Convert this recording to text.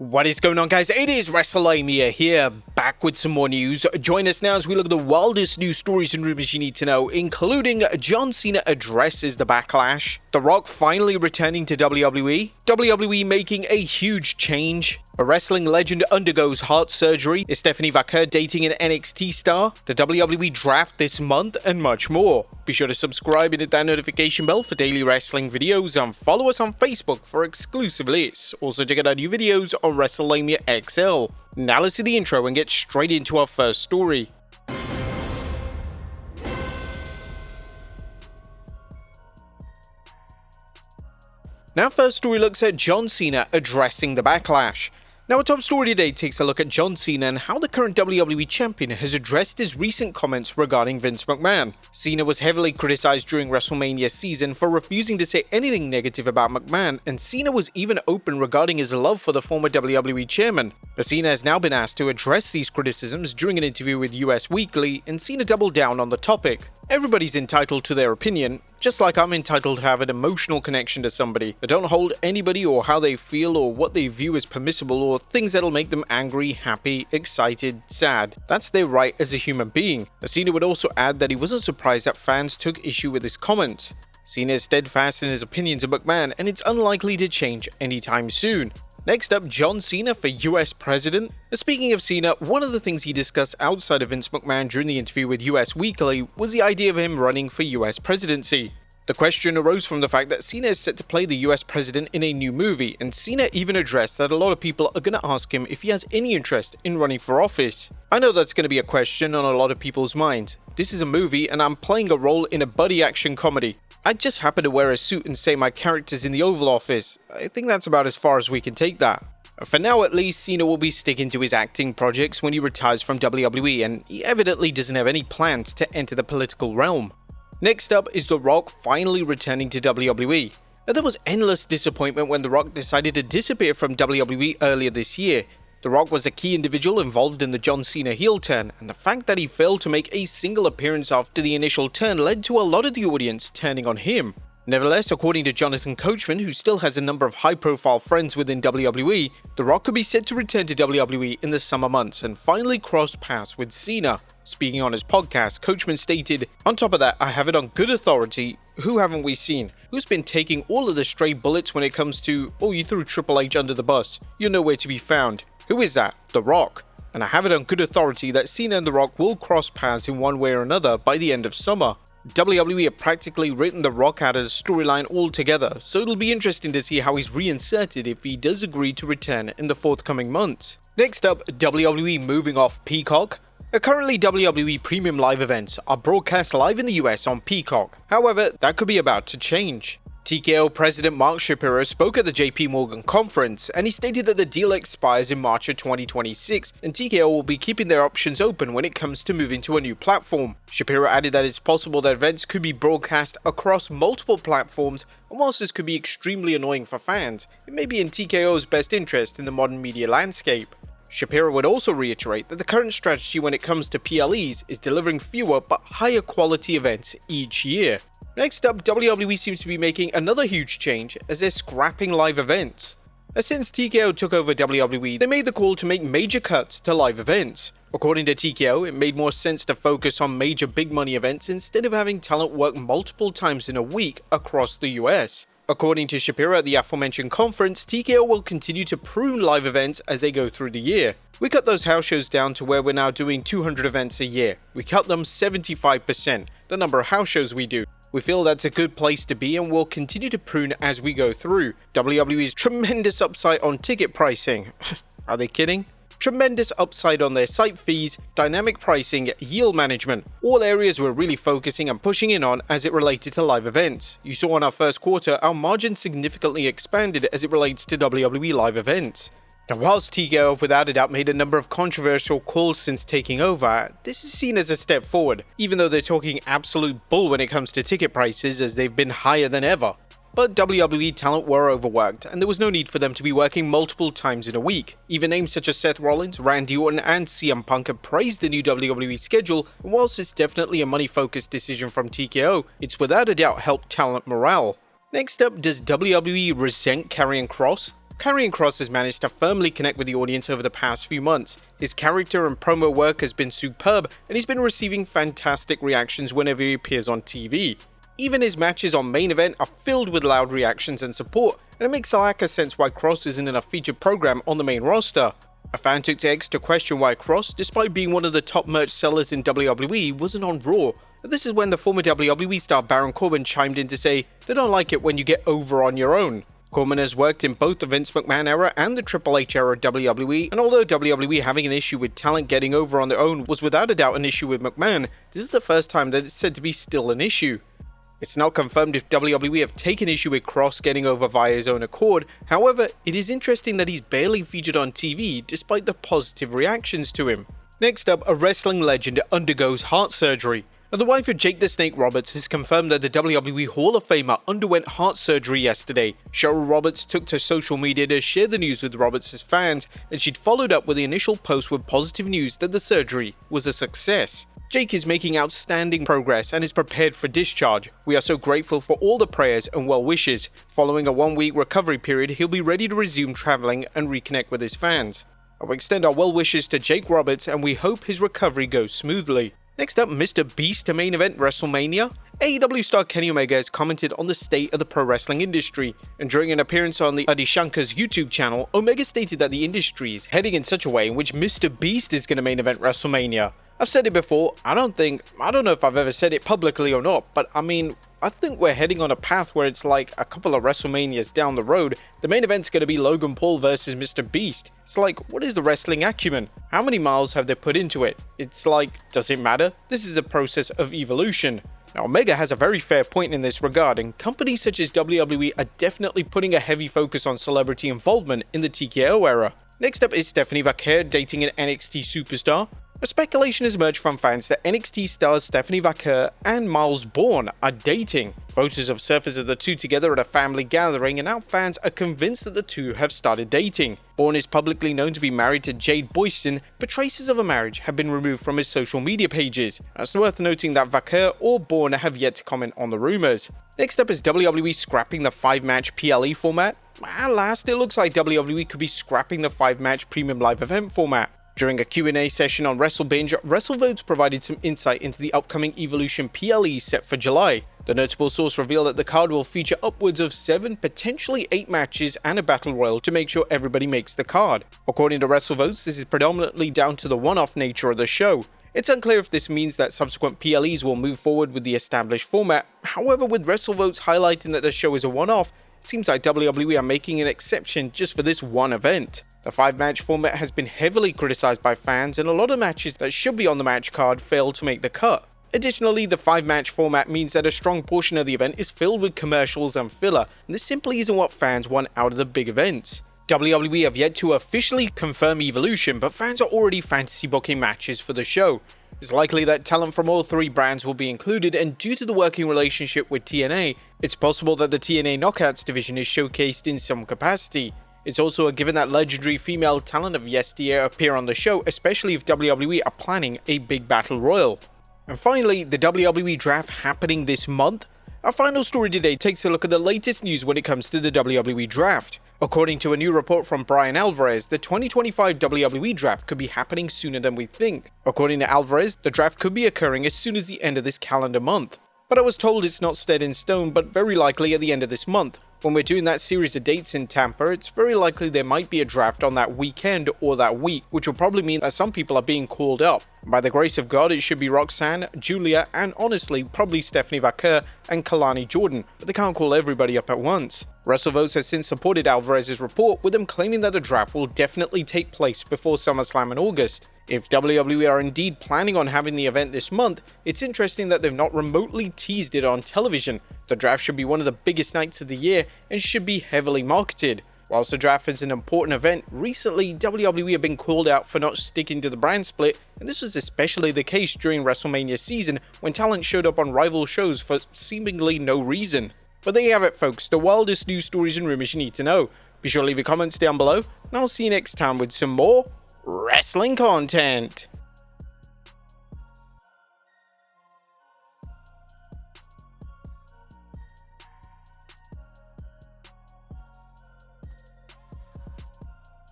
What is going on, guys? It is Wrestlelamia here, back with some more news. Join us now as we look at the wildest news stories and rumors you need to know, including John Cena addresses the Backlash, The Rock finally returning to WWE, WWE making a huge change, a wrestling legend undergoes heart surgery, is Stephanie Vaquer dating an NXT star, the WWE draft this month, and much more. Be sure to subscribe and hit that notification bell for daily wrestling videos, and follow us on Facebook for exclusive lists. Also check out our new videos on Wrestlelamia XL. Now let's see the intro and get straight into our first story. Now first story looks at John Cena addressing the Backlash. Now our top story today takes a look at John Cena and how the current WWE champion has addressed his recent comments regarding Vince McMahon. Cena was heavily criticized during WrestleMania season for refusing to say anything negative about McMahon, and Cena was even open regarding his love for the former WWE chairman. But Cena has now been asked to address these criticisms during an interview with US Weekly, and Cena doubled down on the topic. Everybody's entitled to their opinion, just like I'm entitled to have an emotional connection to somebody. I don't hold anybody or how they feel or what they view as permissible or things that'll make them angry, happy, excited, sad. That's their right as a human being. Cena would also add that he wasn't surprised that fans took issue with his comments. Cena is steadfast in his opinions of McMahon, and it's unlikely to change anytime soon. Next up, John Cena for US President. Speaking of Cena, one of the things he discussed outside of Vince McMahon during the interview with US Weekly was the idea of him running for US presidency. The question arose from the fact that Cena is set to play the US president in a new movie, and Cena even addressed that a lot of people are going to ask him if he has any interest in running for office. I know that's going to be a question on a lot of people's minds. This is a movie and I'm playing a role in a buddy action comedy. I just happen to wear a suit and say my character's in the Oval Office. I think that's about as far as we can take that. For now at least, Cena will be sticking to his acting projects when he retires from WWE, and he evidently doesn't have any plans to enter the political realm. Next up is The Rock finally returning to WWE. There was endless disappointment when The Rock decided to disappear from WWE earlier this year. The Rock was a key individual involved in the John Cena heel turn, and the fact that he failed to make a single appearance after the initial turn led to a lot of the audience turning on him. Nevertheless, according to Jonathan Coachman, who still has a number of high-profile friends within WWE, The Rock could be set to return to WWE in the summer months and finally cross paths with Cena. Speaking on his podcast, Coachman stated, "On top of that, I have it on good authority. Who haven't we seen? Who's been taking all of the stray bullets when it comes to, oh, you threw Triple H under the bus. You're nowhere to be found. Who is that? The Rock. And I have it on good authority that Cena and The Rock will cross paths in one way or another by the end of summer." WWE have practically written The Rock out of the storyline altogether, so it'll be interesting to see how he's reinserted if he does agree to return in the forthcoming months. Next up, WWE moving off Peacock. Currently, WWE Premium Live events are broadcast live in the US on Peacock. However, that could be about to change. TKO President Mark Shapiro spoke at the JP Morgan conference, and he stated that the deal expires in March of 2026, and TKO will be keeping their options open when it comes to moving to a new platform. Shapiro added that it's possible that events could be broadcast across multiple platforms, and whilst this could be extremely annoying for fans, it may be in TKO's best interest in the modern media landscape. Shapiro would also reiterate that the current strategy when it comes to PLEs is delivering fewer but higher quality events each year. Next up, WWE seems to be making another huge change as they're scrapping live events. Since TKO took over WWE, they made the call to make major cuts to live events. According to TKO, it made more sense to focus on major big money events instead of having talent work multiple times in a week across the US. According to Shapiro at the aforementioned conference, TKO will continue to prune live events as they go through the year. We cut those house shows down to where we're now doing 200 events a year. We cut them 75%, the number of house shows we do. We feel that's a good place to be and will continue to prune as we go through. WWE's tremendous upside on ticket pricing. Are they kidding? Tremendous upside on their site fees, dynamic pricing, yield management, all areas we're really focusing and pushing in on as it related to live events. You saw in our first quarter, our margin significantly expanded as it relates to WWE live events. Now, whilst TKO without a doubt made a number of controversial calls since taking over, this is seen as a step forward, even though they're talking absolute bull when it comes to ticket prices as they've been higher than ever. But WWE talent were overworked, and there was no need for them to be working multiple times in a week. Even names such as Seth Rollins, Randy Orton, and CM Punk have praised the new WWE schedule, and whilst it's definitely a money-focused decision from TKO, it's without a doubt helped talent morale. Next up, does WWE resent KARRION KROSS? KROSS has managed to firmly connect with the audience over the past few months. His character and promo work has been superb, and he's been receiving fantastic reactions whenever he appears on TV. Even his matches on Main Event are filled with loud reactions and support, and it makes a lack of sense why KROSS isn't in a featured program on the main roster. A fan took to X to question why KROSS, despite being one of the top merch sellers in WWE, wasn't on Raw. This is when the former WWE star Baron Corbin chimed in to say they don't like it when you get over on your own. Corbin has worked in both the Vince McMahon era and the Triple H era of WWE, and although WWE having an issue with talent getting over on their own was without a doubt an issue with McMahon, this is the first time that it's said to be still an issue. It's not confirmed if WWE have taken issue with KROSS getting over via his own accord, however, it is interesting that he's barely featured on TV despite the positive reactions to him. Next up, a wrestling legend undergoes heart surgery. Now, the wife of Jake the Snake Roberts has confirmed that the WWE Hall of Famer underwent heart surgery yesterday. Cheryl Roberts took to social media to share the news with Roberts' fans, and she'd followed up with the initial post with positive news that the surgery was a success. Jake is making outstanding progress and is prepared for discharge. We are so grateful for all the prayers and well wishes. Following a 1-week recovery period, he'll be ready to resume traveling and reconnect with his fans. I will extend our well wishes to Jake Roberts, and we hope his recovery goes smoothly. Next up, Mr. Beast to main event WrestleMania. AEW star Kenny Omega has commented on the state of the pro wrestling industry, and during an appearance on the Adi Shankar's YouTube channel, Omega stated that the industry is heading in such a way in which Mr. Beast is going to main event WrestleMania. I've said it before, I don't know if I've ever said it publicly or not, but I think we're heading on a path where it's like a couple of WrestleManias down the road, the main event's going to be Logan Paul versus Mr. Beast. It's like, what is the wrestling acumen? How many miles have they put into it? It's like, does it matter? This is a process of evolution. Now, Omega has a very fair point in this regard, and companies such as WWE are definitely putting a heavy focus on celebrity involvement in the TKO era. Next up is Stephanie Vaquer dating an NXT superstar. A speculation has emerged from fans that NXT stars Stephanie Vaquer and Miles Bourne are dating. Photos have surfaced of the two together at a family gathering, and now fans are convinced that the two have started dating. Bourne is publicly known to be married to Jade Boyston, but traces of a marriage have been removed from his social media pages. It's worth noting that Vaquer or Bourne have yet to comment on the rumors. Next up is WWE scrapping the 5-match PLE format. At last, it looks like WWE could be scrapping the 5-match premium live event format. During a Q&A session on WrestleBinge, WrestleVotes provided some insight into the upcoming Evolution PLE set for July. The notable source revealed that the card will feature upwards of 7, potentially 8 matches and a battle royal to make sure everybody makes the card. According to WrestleVotes, this is predominantly down to the one-off nature of the show. It's unclear if this means that subsequent PLEs will move forward with the established format. However, with WrestleVotes highlighting that the show is a one-off, it seems like WWE are making an exception just for this one event. The 5-match format has been heavily criticized by fans, and a lot of matches that should be on the match card failed to make the cut. Additionally, the 5-match format means that a strong portion of the event is filled with commercials and filler, and this simply isn't what fans want out of the big events. WWE have yet to officially confirm Evolution, but fans are already fantasy booking matches for the show. It's likely that talent from all 3 brands will be included, and due to the working relationship with TNA, it's possible that the TNA Knockouts division is showcased in some capacity. It's also a given that legendary female talent of yesteryear appear on the show, especially if WWE are planning a big battle royal. And finally, the WWE draft happening this month. Our final story today takes a look at the latest news when it comes to the WWE draft. According to a new report from Brian Alvarez, the 2025 WWE draft could be happening sooner than we think. According to Alvarez, the draft could be occurring as soon as the end of this calendar month. But I was told it's not set in stone, but very likely at the end of this month. When we're doing that series of dates in Tampa, it's very likely there might be a draft on that weekend or that week, which will probably mean that some people are being called up. By the grace of God, it should be Roxanne, Julia, and honestly, probably Stephanie Vaquer and Kalani Jordan, but they can't call everybody up at once. WrestleVotes has since supported Alvarez's report, with them claiming that the draft will definitely take place before SummerSlam in August. If WWE are indeed planning on having the event this month, it's interesting that they've not remotely teased it on television. The draft should be one of the biggest nights of the year and should be heavily marketed. Whilst the draft is an important event, recently WWE have been called out for not sticking to the brand split, and this was especially the case during WrestleMania season when talent showed up on rival shows for seemingly no reason. But there you have it, folks, the wildest news stories and rumors you need to know. Be sure to leave your comments down below, and I'll see you next time with some more wrestling content.